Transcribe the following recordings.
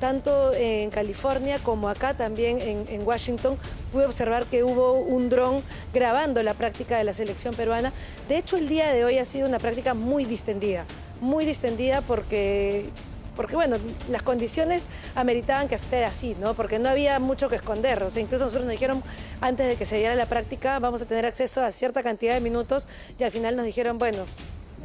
tanto en California como acá también en Washington, pude observar que hubo un dron grabando la práctica de la selección peruana. De hecho, el día de hoy ha sido una práctica muy distendida porque bueno, las condiciones ameritaban que fuera así, ¿no? Porque no había mucho que esconder. O sea, incluso nosotros nos dijeron, antes de que se diera la práctica, vamos a tener acceso a cierta cantidad de minutos, y al final nos dijeron, bueno,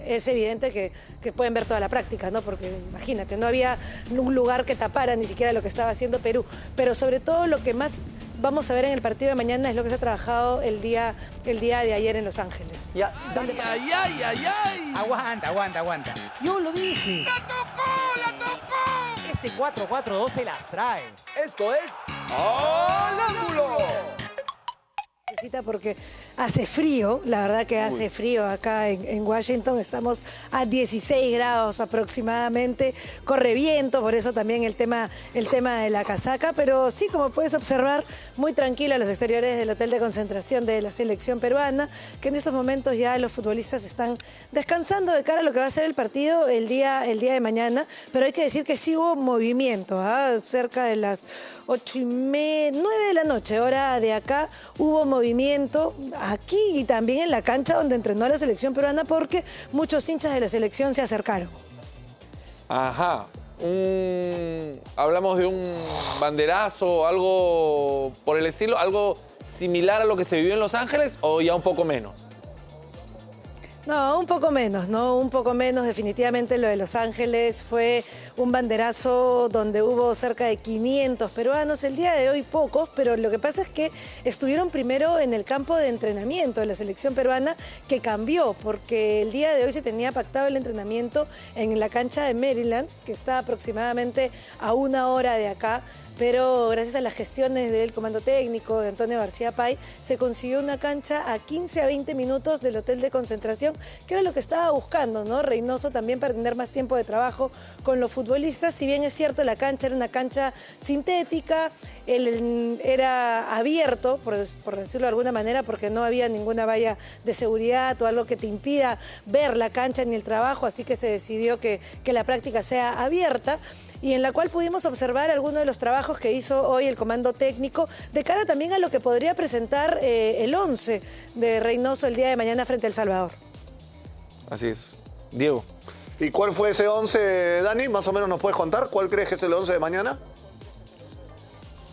es evidente que pueden ver toda la práctica, ¿no? Porque imagínate, no había un lugar que tapara ni siquiera lo que estaba haciendo Perú. Pero sobre todo lo que más vamos a ver en el partido de mañana es lo que se ha trabajado el día de ayer en Los Ángeles. Ya, ¡Ay! Aguanta. Yo lo dije. ¡La tocó! Este 4-4-2 se las trae. Esto es ¡Al Ángulo! Porque hace frío, la verdad que hace frío acá en Washington, estamos a 16 grados aproximadamente, corre viento, por eso también el tema de la casaca, pero sí, como puedes observar, muy tranquila los exteriores del hotel de concentración de la selección peruana, que en estos momentos ya los futbolistas están descansando de cara a lo que va a ser el partido el día de mañana, pero hay que decir que sí hubo movimiento, cerca de las 8:30, 9 de la noche, hora de acá, hubo movimiento aquí y también en la cancha donde entrenó la selección peruana, porque muchos hinchas de la selección se acercaron. Ajá. Hablamos de un banderazo, algo por el estilo, algo similar a lo que se vivió en Los Ángeles, o ya un poco menos. No, un poco menos, ¿no? Un poco menos. Definitivamente lo de Los Ángeles fue un banderazo donde hubo cerca de 500 peruanos. El día de hoy pocos, pero lo que pasa es que estuvieron primero en el campo de entrenamiento de la selección peruana, que cambió, porque el día de hoy se tenía pactado el entrenamiento en la cancha de Maryland, que está aproximadamente a 1 hora de acá. Pero gracias a las gestiones del comando técnico de Antonio García Pay, se consiguió una cancha a 15 a 20 minutos del hotel de concentración, que era lo que estaba buscando, ¿no? Reynoso también, para tener más tiempo de trabajo con los futbolistas. Si bien es cierto, la cancha era una cancha sintética, era abierto, por decirlo de alguna manera, porque no había ninguna valla de seguridad o algo que te impida ver la cancha ni el trabajo, así que se decidió que la práctica sea abierta, y en la cual pudimos observar algunos de los trabajos que hizo hoy el comando técnico, de cara también a lo que podría presentar el 11 de Reynoso el día de mañana frente a El Salvador. Así es. Diego. ¿Y cuál fue ese 11, Dani? Más o menos nos puedes contar. ¿Cuál crees que es el 11 de mañana?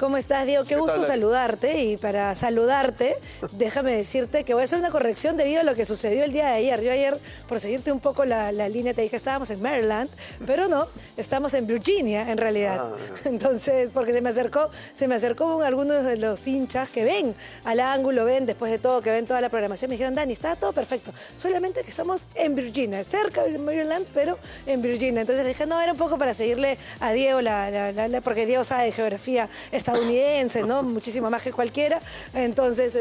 ¿Cómo estás, Diego? Qué gusto saludarte. Y para saludarte, déjame decirte que voy a hacer una corrección debido a lo que sucedió el día de ayer. Yo ayer, por seguirte un poco la línea, te dije estábamos en Maryland, pero no, estamos en Virginia en realidad. Entonces, porque se me acercó algunos de los hinchas que ven al ángulo, ven después de todo, que ven toda la programación, me dijeron, Dani, está todo perfecto, solamente que estamos en Virginia, cerca de Maryland, pero en Virginia. Entonces le dije, no, era un poco para seguirle a Diego, porque Diego sabe de geografía estadounidense, ¿no? Muchísimo más que cualquiera. Entonces,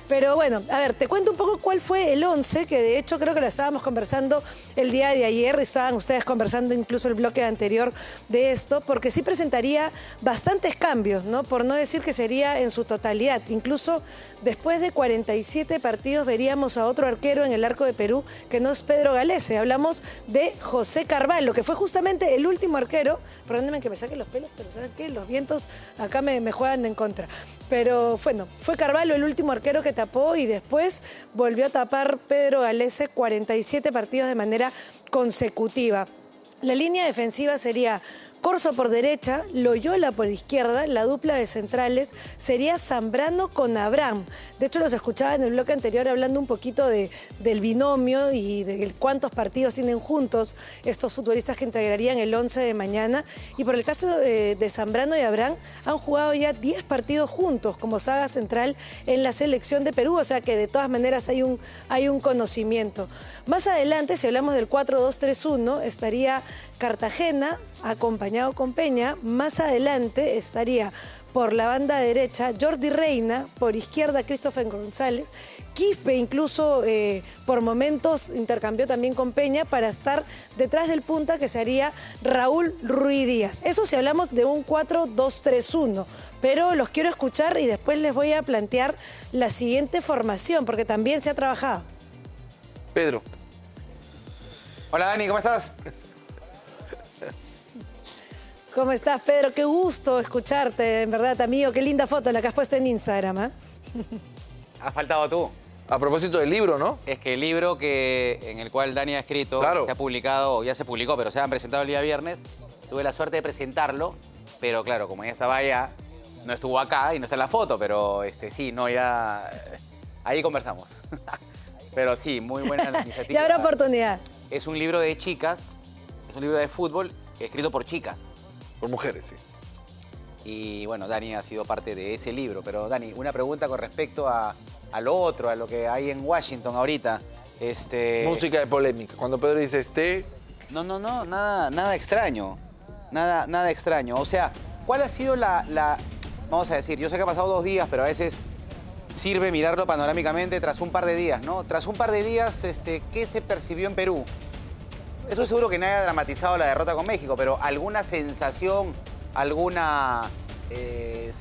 pero bueno, a ver, te cuento un poco cuál fue el 11, que de hecho creo que lo estábamos conversando el día de ayer, estaban ustedes conversando incluso el bloque anterior de esto, porque sí presentaría bastantes cambios, ¿no? Por no decir que sería en su totalidad. Incluso después de 47 partidos veríamos a otro arquero en el arco de Perú, que no es Pedro Galese. Hablamos de José Carvalho, que fue justamente el último arquero. Perdónenme que me saque los pelos, pero ¿saben qué? Los vientos acá me juegan en contra. Pero bueno, fue Carvalho el último arquero que tapó, y después volvió a tapar Pedro Galese 47 partidos de manera consecutiva. La línea defensiva sería Corso por derecha, Loyola por izquierda, la dupla de centrales sería Zambrano con Abraham. De hecho, los escuchaba en el bloque anterior hablando un poquito del binomio y de cuántos partidos tienen juntos estos futbolistas que integrarían el 11 de mañana. Y por el caso de Zambrano y Abraham, han jugado ya 10 partidos juntos como saga central en la selección de Perú, o sea que de todas maneras hay un conocimiento. Más adelante, si hablamos del 4-2-3-1, estaría Cartagena acompañado con Peña. Más adelante estaría por la banda derecha Jordi Reina, por izquierda Christopher González. Quispe incluso por momentos intercambió también con Peña para estar detrás del punta, que sería Raúl Ruiz Díaz. Eso si hablamos de un 4-2-3-1, pero los quiero escuchar y después les voy a plantear la siguiente formación, porque también se ha trabajado. Pedro. Hola, Dani, ¿cómo estás? ¿Cómo estás, Pedro? Qué gusto escucharte, en verdad, amigo. Qué linda foto la que has puesto en Instagram, ¿ah? Has faltado tú. A propósito del libro, ¿no? Es que el libro en el cual Dani ha escrito, Claro. se ha publicado, o ya se publicó, pero se han presentado el día viernes. Tuve la suerte de presentarlo, pero claro, como ya estaba allá, no estuvo acá y no está en la foto, pero sí, no, ya... Ahí conversamos. Pero sí, muy buena la iniciativa. Ya habrá oportunidad. Es un libro de chicas, es un libro de fútbol escrito por chicas. Por mujeres, sí. Y bueno, Dani ha sido parte de ese libro. Pero Dani, una pregunta con respecto a lo otro, a lo que hay en Washington ahorita. Música de polémica. Cuando Pedro dice No, nada extraño. Nada extraño. O sea, ¿cuál ha sido vamos a decir, yo sé que ha pasado 2 días, pero a veces sirve mirarlo panorámicamente tras un par de días, ¿no? Tras un par de días, ¿qué se percibió en Perú? Eso seguro que nadie ha dramatizado la derrota con México, pero ¿alguna sensación, alguna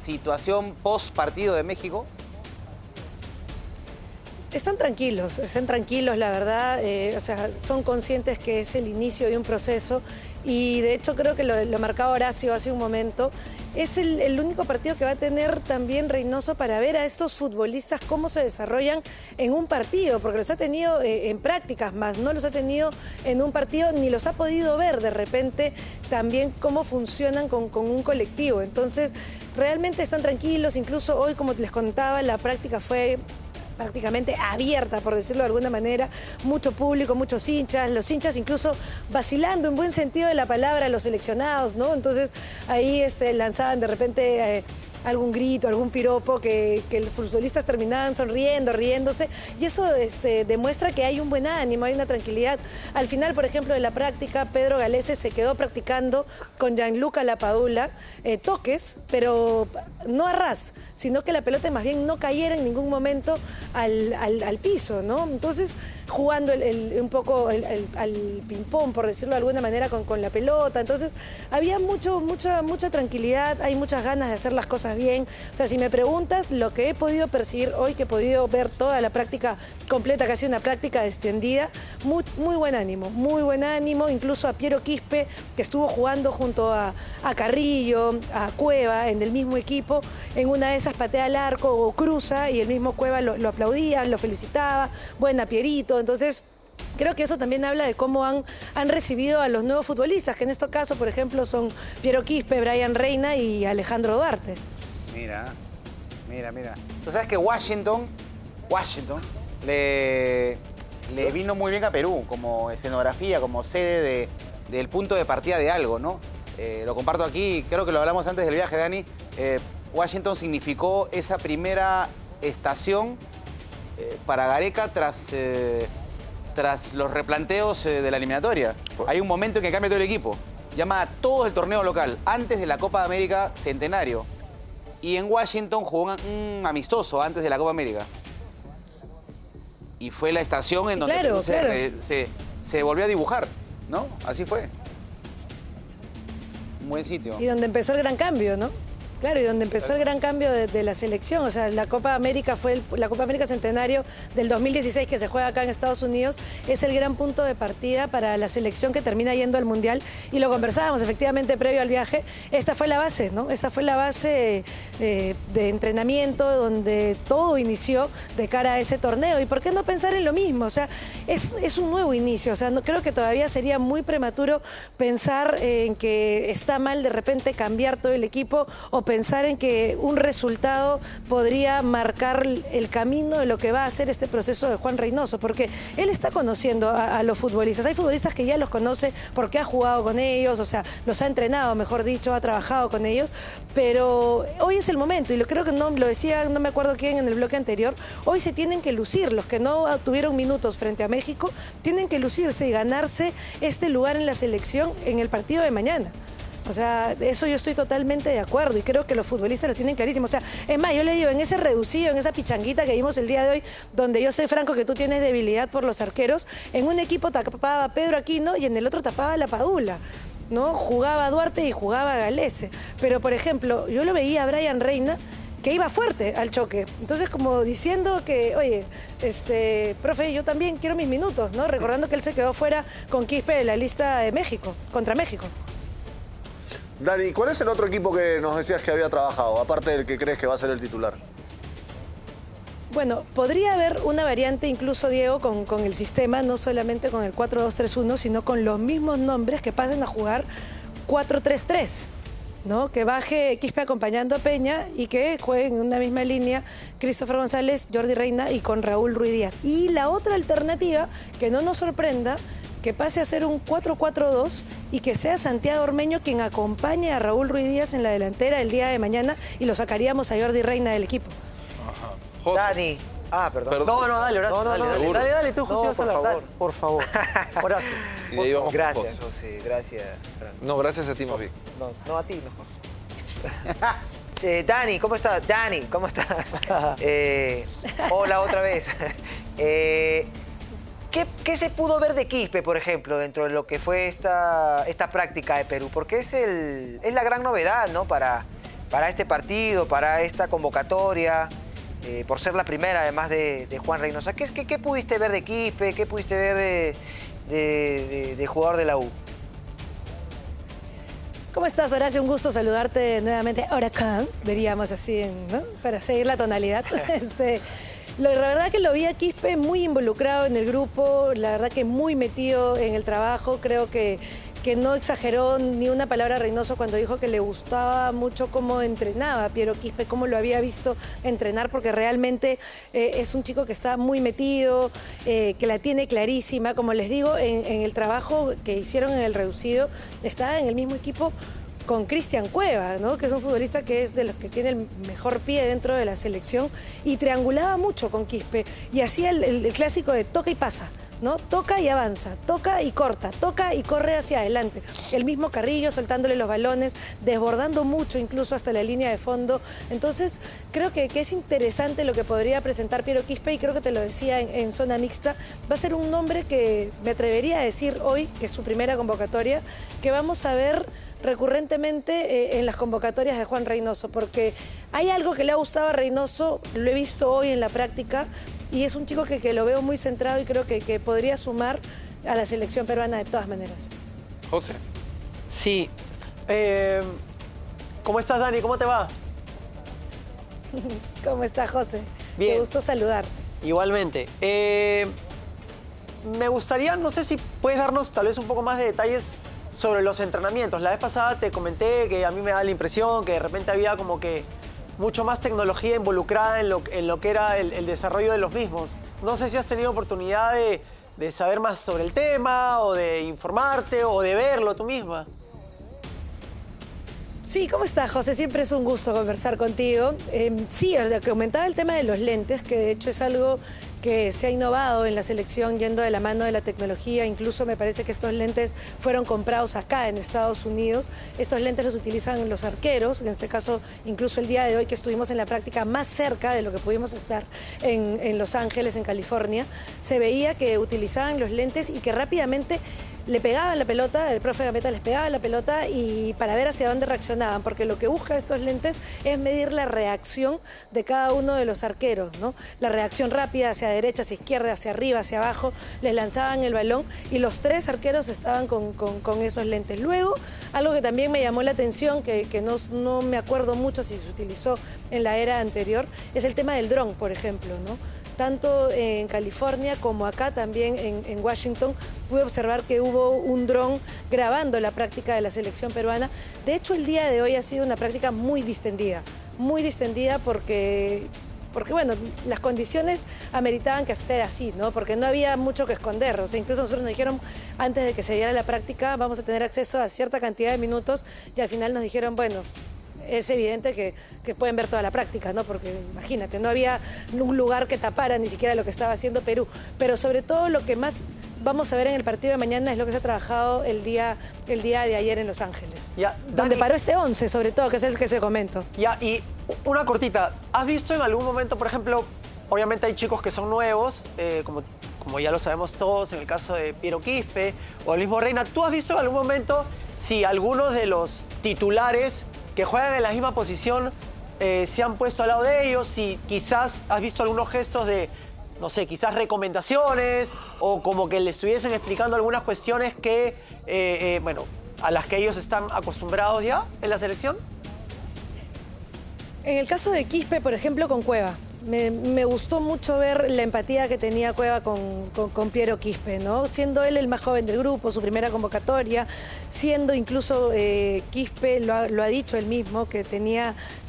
situación post partido de México? Están tranquilos, la verdad. O sea, son conscientes que es el inicio de un proceso y de hecho creo que lo marcaba Horacio hace un momento. Es el único partido que va a tener también Reynoso para ver a estos futbolistas cómo se desarrollan en un partido, porque los ha tenido en prácticas, más no los ha tenido en un partido ni los ha podido ver de repente también cómo funcionan con un colectivo. Entonces, realmente están tranquilos. Incluso hoy, como les contaba, la práctica fue prácticamente abierta, por decirlo de alguna manera, mucho público, muchos hinchas, los hinchas incluso vacilando en buen sentido de la palabra a los seleccionados, ¿no? Entonces ahí lanzaban de repente algún grito, algún piropo que los futbolistas terminaban sonriendo, riéndose, y eso demuestra que hay un buen ánimo, hay una tranquilidad. Al final, por ejemplo, de la práctica, Pedro Galese se quedó practicando con Gianluca Lapadula toques, pero no a ras, sino que la pelota más bien no cayera en ningún momento al piso, ¿no? Entonces, jugando un poco al ping-pong, por decirlo de alguna manera, con la pelota. Entonces, había mucha tranquilidad, hay muchas ganas de hacer las cosas bien. O sea, si me preguntas, lo que he podido percibir hoy, que he podido ver toda la práctica completa, casi una práctica extendida, muy buen ánimo, incluso a Piero Quispe, que estuvo jugando junto a Carrillo, a Cueva, en el mismo equipo, en una de esas patea al arco o cruza, y el mismo Cueva lo aplaudía, lo felicitaba, buena Pierito. Entonces, creo que eso también habla de cómo han recibido a los nuevos futbolistas, que en este caso, por ejemplo, son Piero Quispe, Brian Reina y Alejandro Duarte. Mira. Tú sabes que Washington le vino muy bien a Perú como escenografía, como sede del punto de partida de algo, ¿no? Lo comparto aquí, creo que lo hablamos antes del viaje, Dani. Washington significó esa primera estación para Gareca tras los replanteos de la eliminatoria. Hay un momento en que cambia todo el equipo. Llama a todo el torneo local, antes de la Copa de América Centenario. Y en Washington jugó un amistoso antes de la Copa América. Y fue la estación en donde claro. se volvió a dibujar, ¿no? Así fue. Un buen sitio. Y donde empezó el gran cambio, ¿no? Claro, y donde empezó el gran cambio de la selección. O sea, la Copa América fue la Copa América Centenario del 2016, que se juega acá en Estados Unidos. Es el gran punto de partida para la selección que termina yendo al Mundial. Y lo conversábamos efectivamente previo al viaje. Esta fue la base, ¿no? Esta fue la base de entrenamiento donde todo inició de cara a ese torneo. ¿Y por qué no pensar en lo mismo? O sea, es un nuevo inicio. O sea, no, creo que todavía sería muy prematuro pensar en que está mal de repente cambiar todo el equipo o pensar en que un resultado podría marcar el camino de lo que va a ser este proceso de Juan Reynoso, porque él está conociendo a los futbolistas. Hay futbolistas que ya los conoce porque ha jugado con ellos, o sea, los ha entrenado, mejor dicho, ha trabajado con ellos, pero hoy es el momento, y creo que no lo decía, no me acuerdo quién en el bloque anterior, hoy se tienen que lucir, los que no tuvieron minutos frente a México, tienen que lucirse y ganarse este lugar en la selección en el partido de mañana. O sea, eso yo estoy totalmente de acuerdo y creo que los futbolistas lo tienen clarísimo. O sea, es más, yo le digo, en ese reducido, en esa pichanguita que vimos el día de hoy, donde yo sé, Franco, que tú tienes debilidad por los arqueros, en un equipo tapaba a Pedro Aquino y en el otro tapaba a Lapadula, ¿no? Jugaba Duarte y jugaba Galese. Pero, por ejemplo, yo lo veía a Brian Reina, que iba fuerte al choque. Entonces, como diciendo que, oye, profe, yo también quiero mis minutos, ¿no? Recordando que él se quedó fuera con Quispe de la lista de México, contra México. Dani, ¿cuál es el otro equipo que nos decías que había trabajado, aparte del que crees que va a ser el titular? Bueno, podría haber una variante incluso, Diego, con el sistema, no solamente con el 4-2-3-1, sino con los mismos nombres que pasen a jugar 4-3-3, ¿no? Que baje Quispe acompañando a Peña y que jueguen en una misma línea Christopher González, Jordi Reina y con Raúl Ruiz Díaz. Y la otra alternativa, que no nos sorprenda, que pase a ser un 4-4-2 y que sea Santiago Ormeño quien acompañe a Raúl Ruiz Díaz en la delantera el día de mañana y lo sacasacaríamos a Jordi Reina del equipo. José. Dani. Ah, perdón. No, dale, Horacio. Dale, tú, José, vas a hablar. Por favor. Horacio. Y de ahí vamos con Gracias, José. José. Gracias. No, gracias a ti, Mavi. No, a ti mejor. Dani, ¿cómo estás? Dani, ¿cómo estás? Hola otra vez. ¿Qué se pudo ver de Quispe, por ejemplo, dentro de lo que fue esta práctica de Perú? Porque es la gran novedad, ¿no? Para este partido, para esta convocatoria, por ser la primera, además de Juan Reynoso. ¿Qué pudiste ver de Quispe? ¿Qué pudiste ver de jugador de la U? ¿Cómo estás, Horacio? Un gusto saludarte nuevamente. Ahora acá, diríamos así, ¿no? Para seguir la tonalidad. La verdad que lo vi a Quispe muy involucrado en el grupo, la verdad que muy metido en el trabajo. Creo que no exageró ni una palabra Reynoso cuando dijo que le gustaba mucho cómo entrenaba Piero Quispe, cómo lo había visto entrenar, porque realmente es un chico que está muy metido, que la tiene clarísima. Como les digo, en el trabajo que hicieron en el reducido, está en el mismo equipo con Cristian Cueva, ¿no? Que es un futbolista que es de los que tiene el mejor pie dentro de la selección, y triangulaba mucho con Quispe y hacía el clásico de toca y pasa, ¿no? Toca y avanza, toca y corta, toca y corre hacia adelante. El mismo Carrillo soltándole los balones, desbordando mucho incluso hasta la línea de fondo. Entonces creo que es interesante lo que podría presentar Piero Quispe, y creo que te lo decía en zona mixta. Va a ser un nombre que me atrevería a decir hoy, que es su primera convocatoria, que vamos a ver recurrentemente en las convocatorias de Juan Reynoso, porque hay algo que le ha gustado a Reynoso, lo he visto hoy en la práctica, y es un chico que lo veo muy centrado y creo que podría sumar a la selección peruana de todas maneras. José. Sí. ¿Cómo estás, Dani? ¿Cómo te va? ¿Cómo está, José? Bien. Qué gusto saludarte. Igualmente. Me gustaría, no sé si puedes darnos tal vez un poco más de detalles sobre los entrenamientos. La vez pasada te comenté que a mí me da la impresión que de repente había como que mucho más tecnología involucrada en lo que era el desarrollo de los mismos. No sé si has tenido oportunidad de saber más sobre el tema, o de informarte, o de verlo tú misma. Sí, ¿cómo estás, José? Siempre es un gusto conversar contigo. Sí, o sea, que comentaba el tema de los lentes, que de hecho es algo que se ha innovado en la selección yendo de la mano de la tecnología. Incluso me parece que estos lentes fueron comprados acá en Estados Unidos. Estos lentes los utilizan los arqueros, en este caso incluso el día de hoy que estuvimos en la práctica más cerca de lo que pudimos estar en Los Ángeles, en California, se veía que utilizaban los lentes y que rápidamente le pegaban la pelota, el profe Gambetta les pegaba la pelota, y para ver hacia dónde reaccionaban, porque lo que busca estos lentes es medir la reacción de cada uno de los arqueros, ¿no? La reacción rápida hacia derecha, hacia izquierda, hacia arriba, hacia abajo. Les lanzaban el balón y los tres arqueros estaban con esos lentes. Luego, algo que también me llamó la atención, que no me acuerdo mucho si se utilizó en la era anterior, es el tema del dron, por ejemplo, ¿no? Tanto en California como acá también en Washington pude observar que hubo un dron grabando la práctica de la selección peruana. De hecho, el día de hoy ha sido una práctica muy distendida porque bueno, las condiciones ameritaban que fuera así, ¿no? Porque no había mucho que esconder. O sea, incluso nosotros nos dijeron, antes de que se diera la práctica, vamos a tener acceso a cierta cantidad de minutos, y al final nos dijeron, bueno, es evidente que pueden ver toda la práctica, ¿no? Porque imagínate, no había un lugar que tapara ni siquiera lo que estaba haciendo Perú. Pero sobre todo lo que más vamos a ver en el partido de mañana es lo que se ha trabajado el día de ayer en Los Ángeles. Ya, donde Dani, paró este 11, sobre todo, que es el que se comento. Ya, y una cortita. ¿Has visto en algún momento, por ejemplo, obviamente hay chicos que son nuevos, como ya lo sabemos todos, en el caso de Piero Quispe o el mismo Reina, ¿tú has visto en algún momento si algunos de los titulares que juegan en la misma posición se han puesto al lado de ellos, si quizás has visto algunos gestos de, no sé, quizás recomendaciones, o como que le estuviesen explicando algunas cuestiones que, bueno, a las que ellos están acostumbrados ya en la selección? En el caso de Quispe, por ejemplo, con Cueva. Me gustó mucho ver la empatía que tenía Cueva con Piero Quispe, ¿no? Siendo él el más joven del grupo, su primera convocatoria, siendo incluso Quispe, lo ha dicho él mismo, que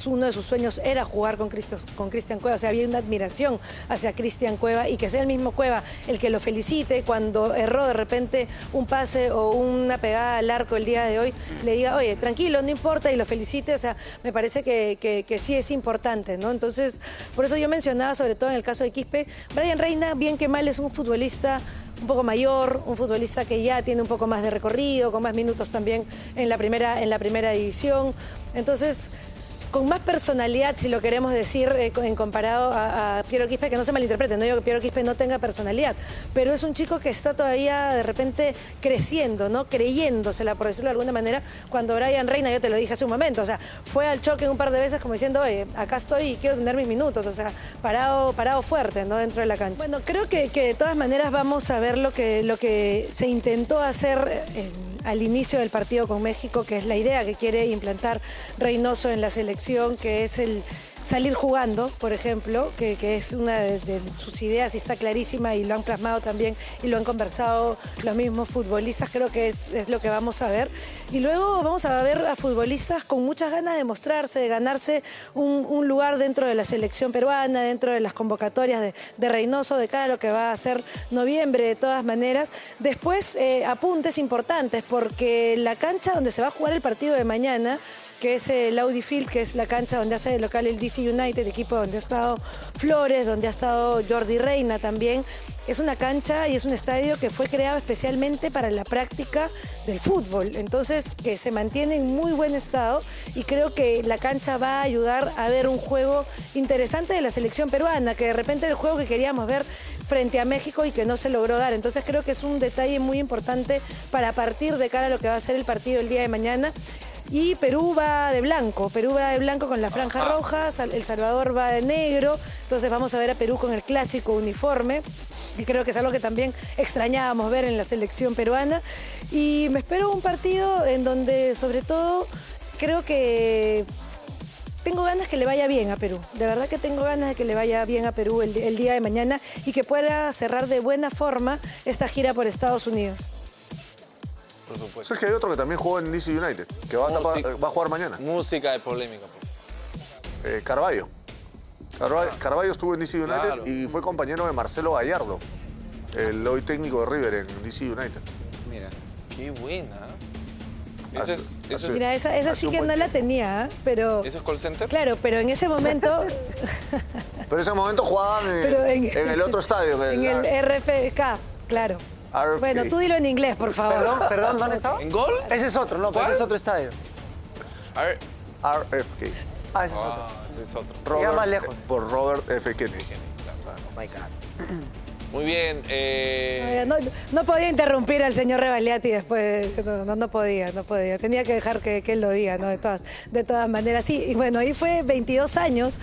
uno de sus sueños era jugar con Cristian Cueva, o sea, había una admiración hacia Cristian Cueva y que sea el mismo Cueva el que lo felicite cuando erró de repente un pase o una pegada al arco el día de hoy, le diga, oye, tranquilo, no importa, y lo felicite, o sea, me parece que sí es importante, ¿no? Entonces, por eso yo mencionaba, sobre todo en el caso de Quispe, Brian Reina, bien que mal, es un futbolista un poco mayor, un futbolista que ya tiene un poco más de recorrido, con más minutos también en la primera división. Entonces, con más personalidad, si lo queremos decir, en comparado a Piero Quispe, que no se malinterprete, no digo que Piero Quispe no tenga personalidad, pero es un chico que está todavía de repente creciendo, ¿no? Creyéndosela, por decirlo de alguna manera, cuando Brian Reina, yo te lo dije hace un momento, o sea, fue al choque un par de veces como diciendo, oye, acá estoy y quiero tener mis minutos, o sea, parado fuerte, ¿no? Dentro de la cancha. Bueno, creo que de todas maneras vamos a ver lo que se intentó hacer al inicio del partido con México, que es la idea que quiere implantar Reynoso en la selección, que es el salir jugando, por ejemplo, que es una de sus ideas y está clarísima y lo han plasmado también y lo han conversado los mismos futbolistas, creo que es lo que vamos a ver. Y luego vamos a ver a futbolistas con muchas ganas de mostrarse, de ganarse un lugar dentro de la selección peruana, dentro de las convocatorias de Reynoso, de cara a lo que va a ser noviembre, de todas maneras. Después, apuntes importantes, porque la cancha donde se va a jugar el partido de mañana, que es el Audi Field, que es la cancha donde hace de local el DC United, equipo donde ha estado Flores, donde ha estado Jordi Reina también. Es una cancha y es un estadio que fue creado especialmente para la práctica del fútbol. Entonces, que se mantiene en muy buen estado y creo que la cancha va a ayudar a ver un juego interesante de la selección peruana, que de repente era el juego que queríamos ver frente a México y que no se logró dar. Entonces, creo que es un detalle muy importante para partir de cara a lo que va a ser el partido el día de mañana. Y Perú va de blanco con la franja roja, El Salvador va de negro, entonces vamos a ver a Perú con el clásico uniforme, y creo que es algo que también extrañábamos ver en la selección peruana. Y me espero un partido en donde, sobre todo, creo que tengo ganas que le vaya bien a Perú. De verdad que tengo ganas de que le vaya bien a Perú el día de mañana y que pueda cerrar de buena forma esta gira por Estados Unidos. Por supuesto. ¿Sabes que hay otro que también jugó en DC United? Que va a jugar mañana. Música de polémica. Carvalho. Carvalho estuvo en DC United Claro. y fue compañero de Marcelo Gallardo, el hoy técnico de River en DC United. Mira, qué buena. Hace- Eso Mira, esa hace sí un que buen no la tiempo. tenía, pero... ¿es call center? Claro, pero en ese momento, Pero en ese momento jugaban Pero en el otro estadio. en el RFK, claro. RFK. Bueno, tú dilo en inglés, por favor. Perdón, ¿dónde estaba? ¿En gol? Ese es otro, no, pero ¿Cuál? ese es otro estadio. A ver. RFK. Ah, ese es otro. Ese es otro. Robert- más lejos. Por Robert F. Kennedy. Oh my God. Muy bien. No podía interrumpir al señor Rebaliati después, no podía. Tenía que dejar que él lo diga, ¿no? De todas maneras. Sí, y bueno, ahí fue 22 años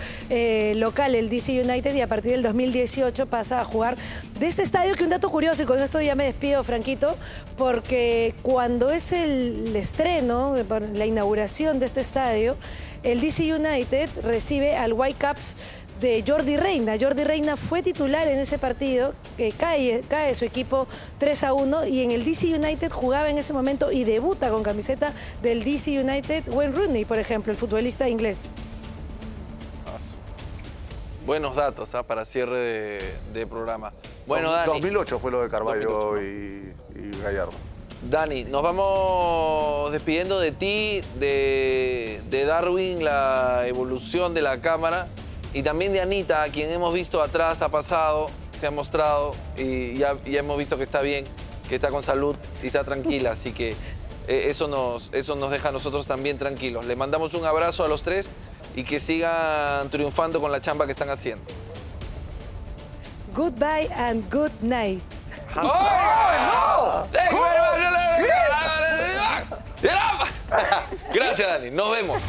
local el DC United y a partir del 2018 pasa a jugar de este estadio, que un dato curioso, y con esto ya me despido, Franquito, porque cuando es el estreno, la inauguración de este estadio, el DC United recibe al Whitecaps de Jordi Reina. Jordi Reina fue titular en ese partido, que cae su equipo 3-1 y en el DC United jugaba en ese momento y debuta con camiseta del DC United Wayne Rooney, por ejemplo, el futbolista inglés. Buenos datos para cierre de programa. Bueno, Dani. 2008 fue lo de Carvalho y Gallardo. Dani, nos vamos despidiendo de ti, de Darwin, la evolución de la cámara, y también de Anita, a quien hemos visto atrás, ha pasado, se ha mostrado y ya hemos visto que está bien, que está con salud y está tranquila, así que eso nos deja a nosotros también tranquilos. Le mandamos un abrazo a los tres y que sigan triunfando con la chamba que están haciendo. Goodbye and good night. Gracias, Dani. Nos vemos.